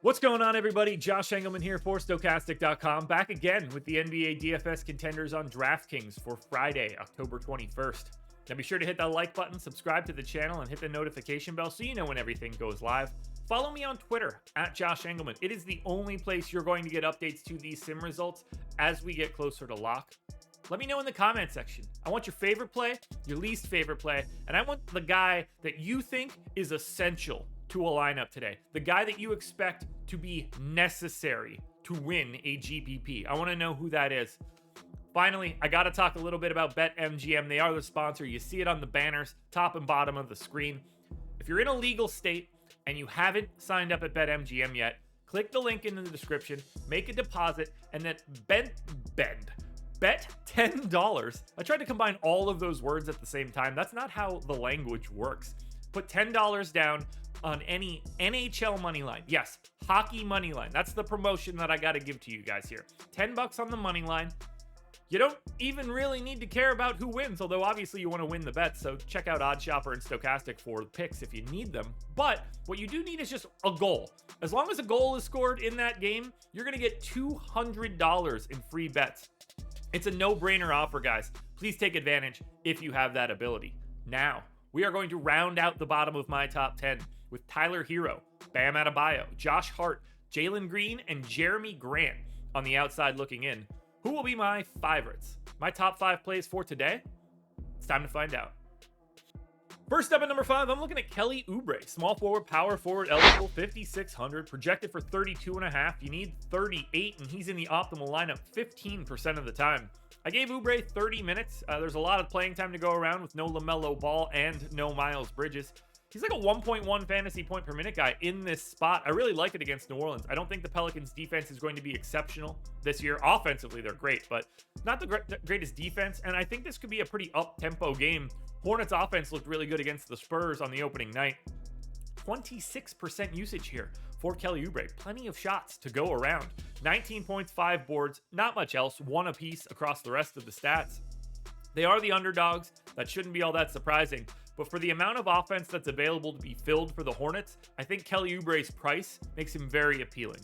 What's going on, everybody? Josh Engleman here for Stokastic.com, back again with the NBA DFS contenders on DraftKings for Friday, October 21st. Now be sure to hit that like button, subscribe to the channel, and hit the notification bell so you know when everything goes live. Follow me on Twitter, @Josh Engleman. It is the only place you're going to get updates to these sim results as we get closer to lock. Let me know in the comment section. I want your favorite play, your least favorite play, and I want the guy that you think is essential to a lineup today. The guy that you expect to be necessary to win a GPP. I want to know who that is. Finally, I got to talk a little bit about BetMGM. They are the sponsor. You see it on the banners, top and bottom of the screen. If you're in a legal state and you haven't signed up at BetMGM yet, click the link in the description, make a deposit, and then bet $10. I tried to combine all of those words at the same time. That's not how the language works. Put $10 down on any NHL money line. Yes, hockey money line. That's the promotion that I got to give to you guys here. $10 on the money line. You don't even really need to care about who wins, although obviously you want to win the bets, so check out OddsShopper and Stokastic for picks if you need them. But what you do need is just a goal. As long as a goal is scored in that game, you're going to get $200 in free bets. It's a no-brainer offer, guys. Please take advantage if you have that ability. Now, we are going to round out the bottom of my top 10 with Tyler Hero, Bam Adebayo, Josh Hart, Jalen Green, and JERAMI Grant on the outside looking in. Who will be my favorites? My top 5 plays for today? It's time to find out. First up at number 5, I'm looking at Kelly Oubre, small forward, power forward, eligible, 5,600, projected for 32.5. You need 38, and he's in the optimal lineup 15% of the time. I gave Oubre 30 minutes. There's a lot of playing time to go around with no LaMelo Ball and no Miles Bridges. He's like a 1.1 fantasy point per minute guy in this spot. I really like it against New Orleans. I don't think the Pelicans defense is going to be exceptional this year. Offensively, they're great, but not the greatest defense. And I think this could be a pretty up-tempo game. Hornets offense looked really good against the Spurs on the opening night. 26% usage here for Kelly Oubre. Plenty of shots to go around. 19 points, 5 boards, not much else. 1 apiece across the rest of the stats. They are the underdogs. That shouldn't be all that surprising. But for the amount of offense that's available to be filled for the Hornets, I think Kelly Oubre's price makes him very appealing.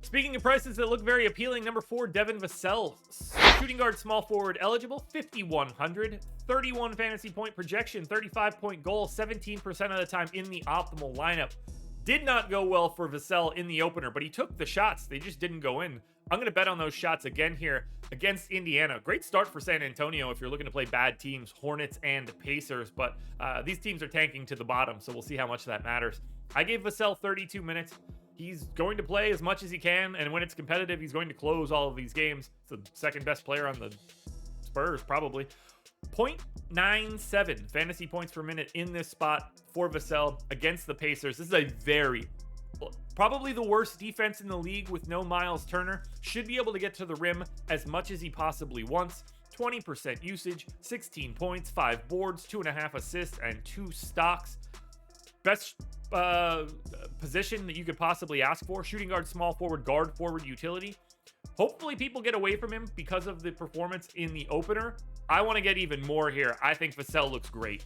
Speaking of prices that look very appealing, number 4, DEVIN, VASSELL, shooting guard, small forward, eligible, 5,100, 31 fantasy point projection, 35-point goal, 17% of the time in the optimal lineup. Did not go well for VASSELL in the opener, but he took the shots. They just didn't go in. I'm going to bet on those shots again here against Indiana. Great start for San Antonio if you're looking to play bad teams, Hornets and Pacers, but these teams are tanking to the bottom, so we'll see how much that matters. I gave VASSELL 32 minutes. He's going to play as much as he can, and when it's competitive, he's going to close all of these games. It's the second best player on the Spurs, probably. 0.97 fantasy points per minute in this spot for VASSELL against the Pacers. This is probably the worst defense in the league with no Miles Turner. Should be able to get to the rim as much as he possibly wants. 20% usage, 16 points, 5 boards, 2.5 assists, and 2 stocks. Best position that you could possibly ask for. Shooting guard, small forward, guard forward utility. Hopefully people get away from him because of the performance in the opener. I want to get even more here. I think VASSELL looks great.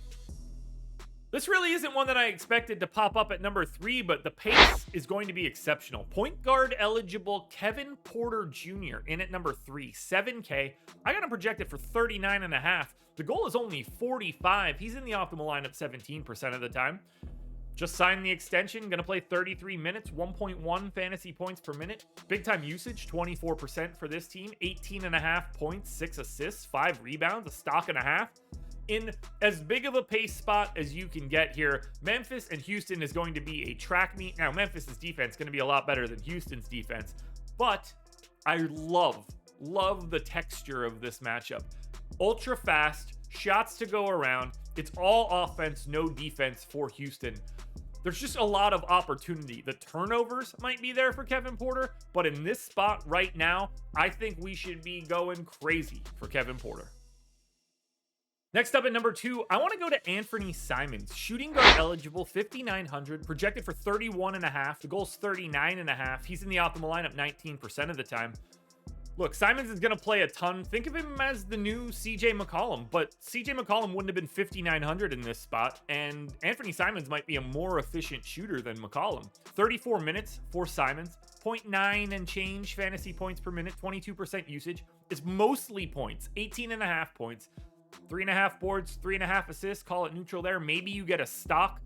This really isn't one that I expected to pop up at number 3, but the pace is going to be exceptional. Point guard eligible Kevin Porter Jr. in at number 3, 7K. I got him projected for 39.5. The goal is only 45. He's in the optimal lineup 17% of the time. Just signed the extension, going to play 33 minutes, 1.1 fantasy points per minute. Big time usage, 24% for this team, 18.5 points, 6 assists, 5 rebounds, a stock and a half. In as big of a pace spot as you can get here, Memphis and Houston is going to be a track meet. Now, Memphis's defense is going to be a lot better than Houston's defense, but I love the texture of this matchup. Ultra fast, shots to go around. It's all offense, no defense for Houston. There's just a lot of opportunity. The turnovers might be there for Kevin Porter, but in this spot right now, I think we should be going crazy for Kevin Porter. Next up at number 2, I want to go to ANFERNEE Simons. Shooting guard eligible, 5,900, projected for 31.5. The goal's 39.5. He's in the optimal lineup 19% of the time. Look, Simons is going to play a ton. Think of him as the new CJ McCollum, but CJ McCollum wouldn't have been 5,900 in this spot, and Anthony Simons might be a more efficient shooter than McCollum. 34 minutes for Simons, 0.9 and change fantasy points per minute, 22% usage. It's mostly points, 18.5 points, 3.5 boards, 3.5 assists, call it neutral there. Maybe you get a stock.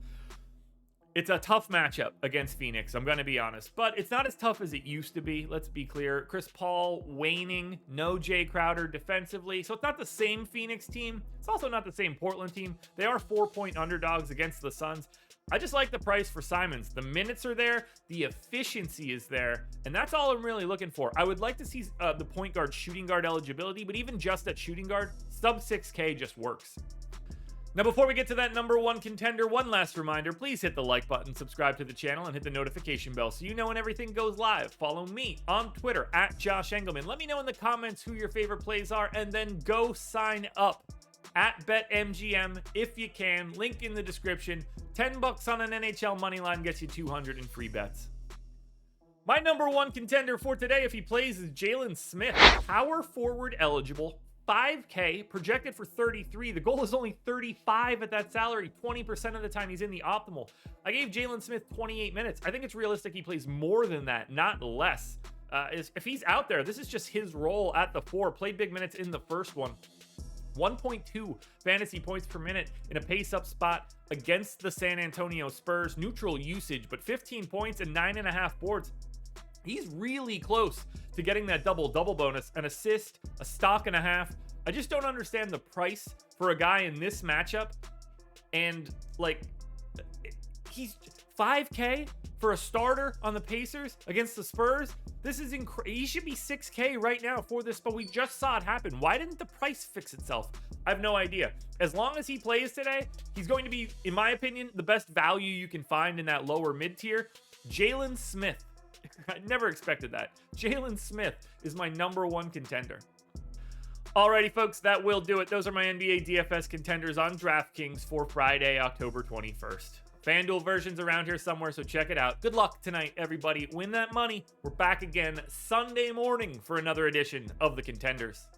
It's a tough matchup against Phoenix, I'm going to be honest, but it's not as tough as it used to be. Let's be clear. Chris Paul waning, no Jay Crowder defensively, so it's not the same Phoenix team. It's also not the same Portland team. They are 4-point underdogs against the Suns. I just like the price for Simons. The minutes are there, the efficiency is there, and that's all I'm really looking for. I would like to see the point guard, shooting guard eligibility, but even just at shooting guard, sub 6K just works. Now, before we get to that number one contender, one last reminder, please hit the like button, subscribe to the channel, and hit the notification bell so you know when everything goes live. Follow me on Twitter at Josh Engleman. Let me know in the comments who your favorite plays are, and then go sign up at BetMGM if you can. Link in the description. $10 on an NHL money line gets you 200 in free bets. My number one contender for today, if he plays, is Jalen Smith. Power forward eligible. 5K, projected for 33. The goal is only 35 at that salary. 20% of the time he's in the optimal. I gave Jalen Smith 28 minutes. I think it's realistic he plays more than that, not less. If he's out there, this is just his role at the 4. Played big minutes in the first one. 1.2 fantasy points per minute in a pace-up spot against the San Antonio Spurs. Neutral usage, but 15 points and 9.5 boards. He's really close to getting that double-double bonus, an assist, a stock and a half. I just don't understand the price for a guy in this matchup. And, like, he's 5K for a starter on the Pacers against the Spurs. This is incredible. He should be 6K right now for this, but we just saw it happen. Why didn't the price fix itself? I have no idea. As long as he plays today, he's going to be, in my opinion, the best value you can find in that lower mid-tier. Jalen Smith. I never expected that. Jalen Smith is my number one contender. Alrighty, folks, that will do it. Those are my NBA DFS contenders on DraftKings for Friday, October 21st. FanDuel version's around here somewhere, so check it out. Good luck tonight, everybody. Win that money. We're back again Sunday morning for another edition of the Contenders.